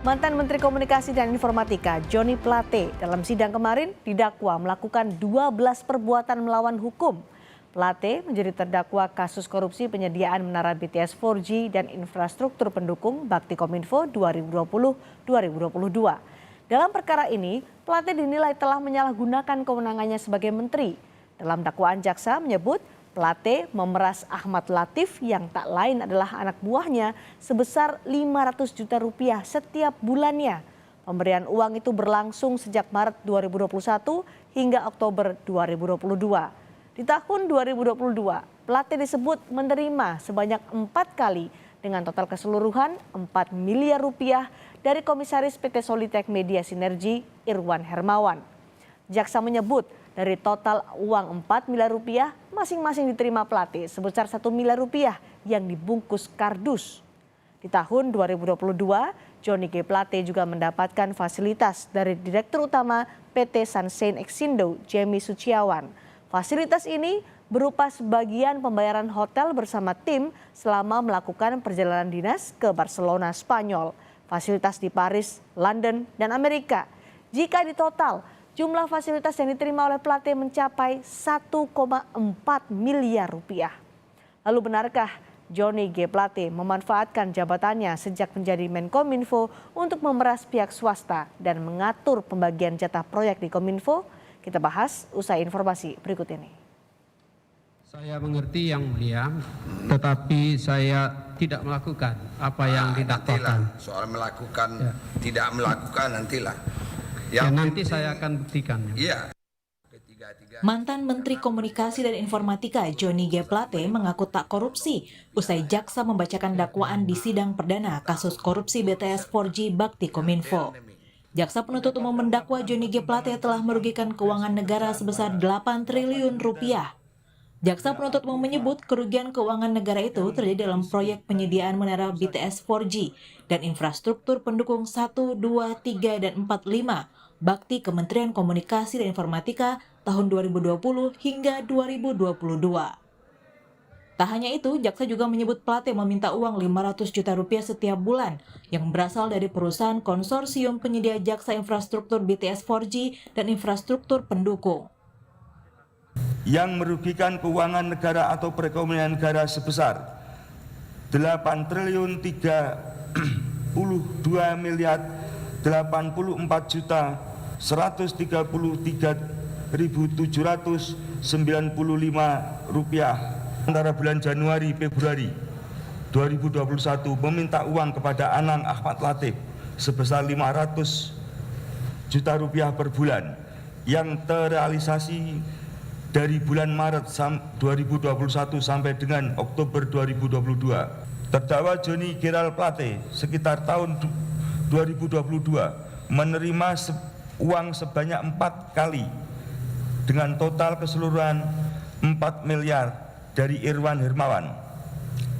Mantan Menteri Komunikasi dan Informatika Johnny Plate dalam sidang kemarin didakwa melakukan 12 perbuatan melawan hukum. Plate menjadi terdakwa kasus korupsi penyediaan menara BTS 4G dan infrastruktur pendukung Baktikominfo 2020-2022. Dalam perkara ini, Plate dinilai telah menyalahgunakan kewenangannya sebagai menteri. Dalam dakwaan jaksa menyebut Plate memeras Ahmad Latif yang tak lain adalah anak buahnya sebesar 500 juta rupiah setiap bulannya. Pemberian uang itu berlangsung sejak Maret 2021 hingga Oktober 2022. Di tahun 2022, Plate disebut menerima sebanyak 4 kali dengan total keseluruhan 4 miliar rupiah dari Komisaris PT Solitek Media Sinergi Irwan Hermawan. Jaksa menyebut dari total uang 4 miliar rupiah masing-masing diterima Plate sebesar 1 miliar rupiah yang dibungkus kardus. Di tahun 2022, Johnny G. Plate juga mendapatkan fasilitas dari Direktur Utama PT Sunshine Exindo, Jamie Suciawan. Fasilitas ini berupa sebagian pembayaran hotel bersama tim selama melakukan perjalanan dinas ke Barcelona, Spanyol, fasilitas di Paris, London, dan Amerika. Jika ditotal, jumlah fasilitas yang diterima oleh Plate mencapai 1,4 miliar rupiah. Lalu benarkah Johnny G. Plate memanfaatkan jabatannya sejak menjadi Menkominfo untuk memeras pihak swasta dan mengatur pembagian jatah proyek di Kominfo? Kita bahas usai informasi berikut ini. Saya mengerti yang mulia, tetapi saya tidak melakukan apa yang didakwakan. Soal melakukan, tidak melakukan nantilah. Nanti saya akan buktikan. Iya. Mantan Menteri Komunikasi dan Informatika Johnny G. Plate mengaku tak korupsi usai jaksa membacakan dakwaan di sidang perdana kasus korupsi BTS 4G Baktikominfo. Jaksa penuntut umum mendakwa Johnny G. Plate telah merugikan keuangan negara sebesar 8 triliun rupiah. Jaksa penuntut umum menyebut kerugian keuangan negara itu terjadi dalam proyek penyediaan menara BTS 4G dan infrastruktur pendukung 1, 2, 3, dan 4, 5 Bakti Kementerian Komunikasi dan Informatika tahun 2020 hingga 2022. Tak hanya itu, jaksa juga menyebut Plate meminta uang 500 juta rupiah setiap bulan yang berasal dari perusahaan konsorsium penyedia jaksa infrastruktur BTS 4G dan infrastruktur pendukung. Yang merugikan keuangan negara atau perekonomian negara sebesar 8 triliun 32 miliar 84 juta 133.795 rupiah antara bulan Januari Februari 2021 meminta uang kepada Anang Ahmad Latif sebesar 500 juta rupiah per bulan yang terrealisasi dari bulan Maret 2021 sampai dengan Oktober 2022. Terdakwa Johnny G. Plate sekitar tahun 2022 menerima uang sebanyak 4 kali dengan total keseluruhan 4 miliar dari Irwan Hermawan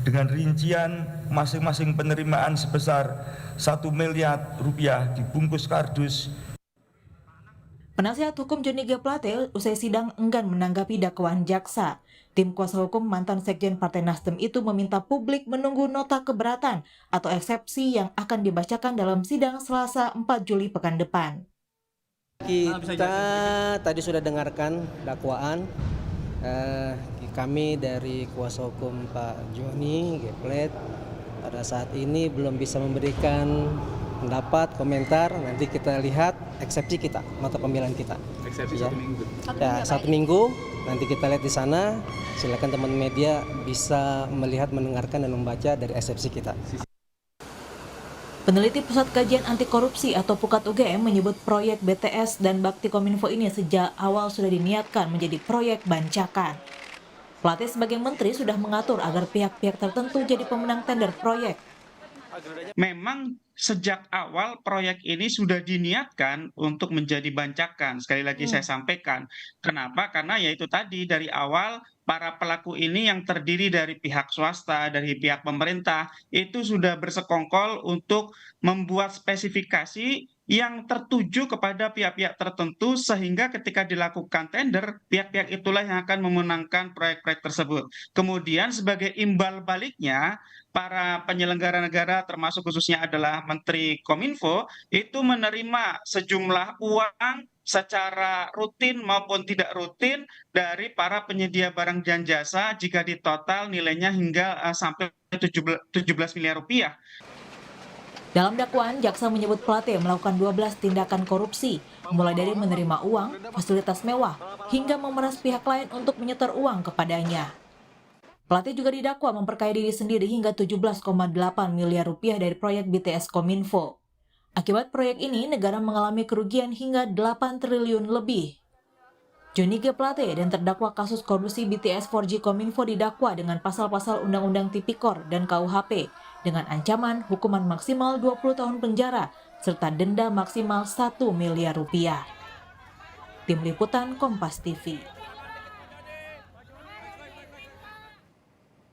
dengan rincian masing-masing penerimaan sebesar 1 miliar rupiah dibungkus kardus. Penasihat hukum Johnny G. Plate usai sidang enggan menanggapi dakwaan jaksa. Tim kuasa hukum mantan Sekjen Partai Nasdem itu meminta publik menunggu nota keberatan atau eksepsi yang akan dibacakan dalam sidang Selasa 4 Juli pekan depan. Kita tadi sudah dengarkan dakwaan. Kami dari kuasa hukum Pak Johnny G. Plate pada saat ini belum bisa memberikan pendapat, komentar. Nanti kita lihat eksepsi kita, nota pembelaan kita. Eksepsi ya. 1 minggu. Ya, 1 minggu. Nanti kita lihat di sana. Silakan teman media bisa melihat, mendengarkan dan membaca dari eksepsi kita. Peneliti Pusat Kajian Anti Korupsi atau Pukat UGM menyebut proyek BTS dan Baktikominfo ini sejak awal sudah diniatkan menjadi proyek bancakan. Plate sebagai menteri sudah mengatur agar pihak-pihak tertentu jadi pemenang tender proyek. Memang sejak awal proyek ini sudah diniatkan untuk menjadi bancakan. Sekali lagi saya sampaikan. Kenapa? Karena yaitu tadi dari awal para pelaku ini yang terdiri dari pihak swasta, dari pihak pemerintah, itu sudah bersekongkol untuk membuat spesifikasi yang tertuju kepada pihak-pihak tertentu sehingga ketika dilakukan tender, pihak-pihak itulah yang akan memenangkan proyek-proyek tersebut. Kemudian sebagai imbal baliknya, para penyelenggara negara termasuk khususnya adalah Menteri Kominfo itu menerima sejumlah uang secara rutin maupun tidak rutin dari para penyedia barang dan jasa jika ditotal nilainya hingga sampai 17 miliar rupiah. Dalam dakwaan, jaksa menyebut Plate melakukan 12 tindakan korupsi, mulai dari menerima uang, fasilitas mewah, hingga memeras pihak lain untuk menyetor uang kepadanya. Plate juga didakwa memperkaya diri sendiri hingga 17,8 miliar rupiah dari proyek BTS Kominfo. Akibat proyek ini, negara mengalami kerugian hingga 8 triliun lebih. Johnny G. Plate dan terdakwa kasus korupsi BTS 4G Kominfo didakwa dengan pasal-pasal Undang-Undang Tipikor dan KUHP dengan ancaman hukuman maksimal 20 tahun penjara serta denda maksimal 1 miliar rupiah. Tim Liputan Kompas TV.